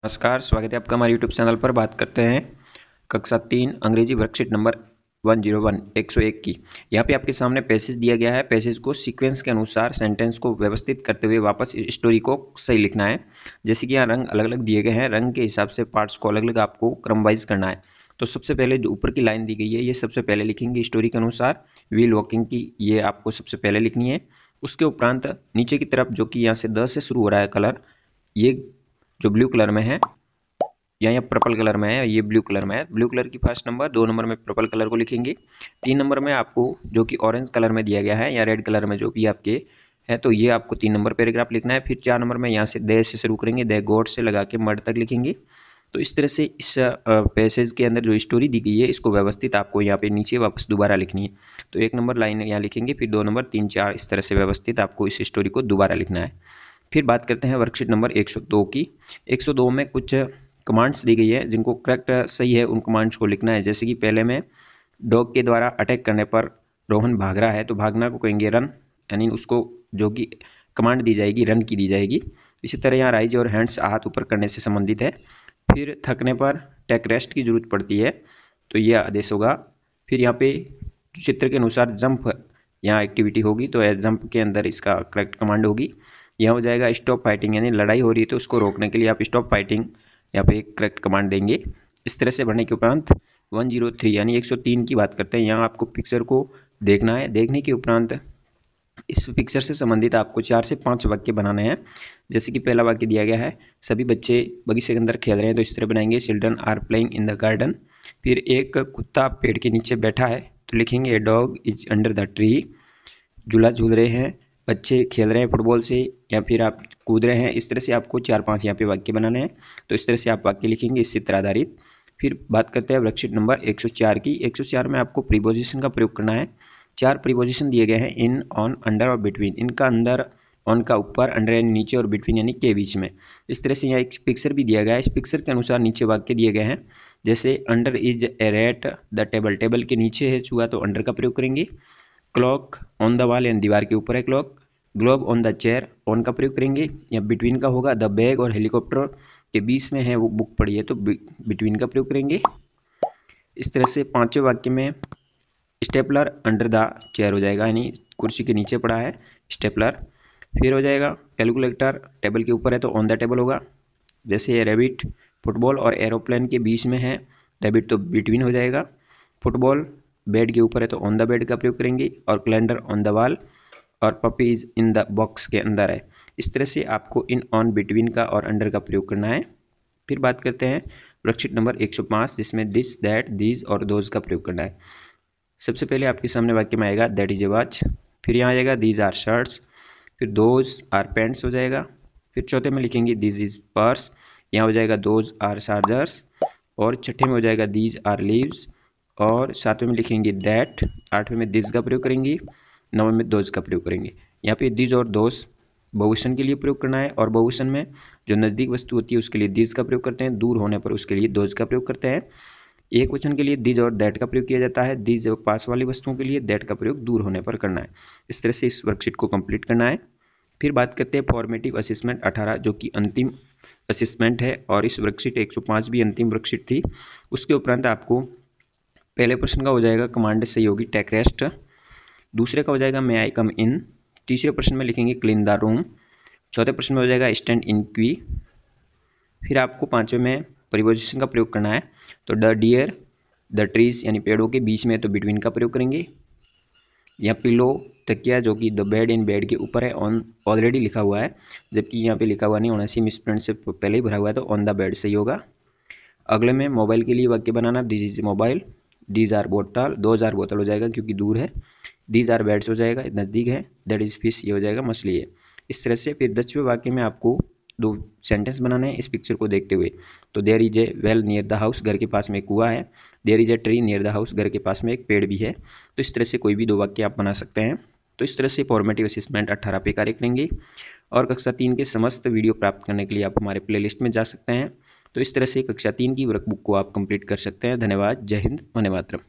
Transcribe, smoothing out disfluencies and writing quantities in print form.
नमस्कार, स्वागत है आपका हमारे YouTube चैनल पर। बात करते हैं कक्षा 3 अंग्रेजी वर्कशीट नंबर 101 101 की। यहाँ पे आपके सामने पैसेज दिया गया है। पैसेज को सीक्वेंस के अनुसार सेंटेंस को व्यवस्थित करते हुए वापस स्टोरी को सही लिखना है। जैसे कि यहाँ रंग अलग अलग दिए गए हैं, रंग के हिसाब से पार्ट्स को अलग अलग आपको क्रम वाइज करना है। तो सबसे पहले जो ऊपर की लाइन दी गई है ये सबसे पहले लिखेंगे स्टोरी के अनुसार। व्हील वॉकिंग की ये आपको सबसे पहले लिखनी है। उसके उपरांत नीचे की तरफ जो कि यहाँ से 10 से शुरू हो रहा है कलर, ये जो ब्लू कलर में है या पर्पल कलर में है, ये ब्लू कलर में है। ब्लू कलर की फर्स्ट नंबर, 2 नंबर में पर्पल कलर को लिखेंगे। 3 नंबर में आपको जो कि ऑरेंज कलर में दिया गया है या रेड कलर में जो भी आपके है, तो ये आपको 3 नंबर पैराग्राफ लिखना है। फिर 4 नंबर में यहाँ से दे से शुरू करेंगे, दे गॉड से लगा के मर्ड तक लिखेंगे। तो इस तरह से इस पैसेज के अंदर जो स्टोरी दी गई है इसको व्यवस्थित आपको यहाँ पे नीचे वापस दोबारा लिखनी है। तो 1 नंबर लाइन यहाँ लिखेंगे, फिर 2 नंबर 3 4 इस तरह से व्यवस्थित आपको इस स्टोरी को दोबारा लिखना है। फिर बात करते हैं वर्कशीट नंबर 102 की। 102 में कुछ कमांड्स दी गई है जिनको करेक्ट सही है उन कमांड्स को लिखना है। जैसे कि पहले में डॉग के द्वारा अटैक करने पर रोहन भाग रहा है, तो भागना को कहेंगे रन, यानी उसको जो कि कमांड दी जाएगी रन की दी जाएगी। इसी तरह यहाँ राइज और हैंड्स हाथ ऊपर करने से संबंधित है। फिर थकने पर टेक रेस्ट की जरूरत पड़ती है, तो यह आदेश होगा। फिर यहाँ पे चित्र के अनुसार जंप यहाँ एक्टिविटी होगी, तो जंप के अंदर इसका करेक्ट कमांड होगी। यह हो जाएगा स्टॉप फाइटिंग, यानी लड़ाई हो रही है तो उसको रोकने के लिए आप स्टॉप फाइटिंग यहाँ पे एक करेक्ट कमांड देंगे। इस तरह से बढ़ने के उपरांत 103 यानी 103 की बात करते हैं। यहाँ आपको पिक्चर को देखना है। देखने के उपरांत इस पिक्चर से संबंधित आपको 4 से 5 वाक्य बनाने हैं। जैसे कि पहला वाक्य दिया गया है, सभी बच्चे बगीचे के अंदर खेल रहे हैं, तो इस तरह बनाएंगे children are playing in the garden. फिर एक कुत्ता पेड़ के नीचे बैठा है, तो लिखेंगे a dog is under the tree. झूला झूल रहे हैं, बच्चे खेल रहे हैं फुटबॉल से, या फिर आप कूद रहे हैं। इस तरह से आपको 4-5 यहाँ पे वाक्य बनाने हैं। तो इस तरह से आप वाक्य लिखेंगे इस चित्र आधारित। फिर बात करते हैं वर्कशीट नंबर 104 की। 104 में आपको प्रीपोजिशन का प्रयोग करना है। 4 प्रीपोजिशन दिए गए हैं, इन, ऑन, अंडर और बिटवीन। इनका अंदर, ऑन का ऊपर, अंडर यानी नीचे और बिटवीन यानी के बीच में। इस तरह से यहाँ एक पिक्चर भी दिया गया है। इस पिक्चर के अनुसार नीचे वाक्य दिए गए हैं। जैसे under is a rat the table, table के नीचे है चूहा, तो अंडर का प्रयोग करेंगे। क्लॉक ऑन द वॉल यानी दीवार के ऊपर है clock. Globe on the chair, on का प्रयोग करेंगे। या बिटवीन का होगा, द बैग और हेलीकॉप्टर के बीच में है वो बुक पड़ी है, तो बिटवीन का प्रयोग करेंगे। इस तरह से 5वें वाक्य में स्टेपलर अंडर द चेयर हो जाएगा, यानी कुर्सी के नीचे पड़ा है स्टेपलर। फिर हो जाएगा कैलकुलेटर टेबल के ऊपर है, तो ऑन द टेबल होगा। जैसे रैबिट फुटबॉल और एरोप्लेन के बीच में है, रैबिट तो बिटवीन हो जाएगा। फुटबॉल बेड के ऊपर है, तो ऑन द बेड का प्रयोग करेंगे। और कैलेंडर ऑन द वॉल, और puppy is in the box के अंदर है। इस तरह से आपको इन, ऑन, बिटवीन का और अंडर का प्रयोग करना है। फिर बात करते हैं वर्कशीट नंबर 105, जिसमें दिस, दैट, दीज और दोज का प्रयोग करना है। सबसे पहले आपके सामने वाक्य में आएगा दैट इज ए वॉच। फिर यहाँ आएगा दीज आर शर्ट्स। फिर दोज आर पैंट्स हो जाएगा। फिर चौथे में लिखेंगे दिस इज पर्स, यहाँ हो जाएगा दोज आर चार्जर्स। और छठे में हो जाएगा दीज आर लीव्स। और सातवें में लिखेंगे दैट। आठवें में दिस का प्रयोग करेंगे। 9वें में दोज का प्रयोग करेंगे। यहाँ पे दिस और दोज बहुवचन के लिए प्रयोग करना है, और बहुवचन में जो नज़दीक वस्तु होती है उसके लिए दिस का प्रयोग करते हैं, दूर होने पर उसके लिए दोज का प्रयोग करते हैं। एक वचन के लिए दिस और दैट का प्रयोग किया जाता है। दिस पास वाली वस्तुओं के लिए, दैट का प्रयोग दूर होने पर करना है। इस तरह से इस वर्कशीट को कंप्लीट करना है। फिर बात करते हैं फॉर्मेटिव असेसमेंट 18, जो कि अंतिम असेसमेंट है, और इस वर्कशीट 105 भी अंतिम वर्कशीट थी। उसके उपरांत आपको पहले प्रश्न का हो जाएगा कमांड सही होगी टेक रेस्ट। दूसरे का हो जाएगा मे आई कम इन। तीसरे प्रश्न में लिखेंगे क्लीन द रूम। चौथे प्रश्न में हो जाएगा स्टैंड इन क्वी। फिर आपको 5वें में प्रीपोजिशन का प्रयोग करना है, तो द डियर, द ट्रीज यानी पेड़ों के बीच में, तो बिटवीन का प्रयोग करेंगे। या पिलो तकिया, जो कि द बेड, इन बेड के ऊपर है, ऑन ऑलरेडी लिखा हुआ है, जबकि यहाँ पे लिखा हुआ नहीं होना चाहिए, मिसप्रिंट से पहले ही भरा हुआ है, तो ऑन द बेड सही होगा। अगले में मोबाइल के लिए वाक्य बनाना, this is mobile. These are बोतल, दोज आर बोतल हो जाएगा क्योंकि दूर है। दीज आर बैड्स हो जाएगा, नज़दीक है। दैट इज़ फिश, ये हो जाएगा मछली है। इस तरह से फिर 10वें वाक्य में आपको 2 सेंटेंस बनाने हैं इस पिक्चर को देखते हुए। तो there is a well near the house, घर के पास में एक कुआं है। There is a tree near the house, घर के पास में एक पेड़ भी है। तो इस तरह से कोई भी 2 वाक्य आप बना सकते हैं। तो इस तरह से फॉर्मेटिव असेसमेंट 18 पे कार्य करेंगे। और कक्षा 3 के समस्त वीडियो प्राप्त करने के लिए आप हमारे प्लेलिस्ट में जा सकते हैं। तो इस तरह से कक्षा 3 की वर्कबुक को आप कंप्लीट कर सकते हैं। धन्यवाद। जय हिंद, वंदे मातरम।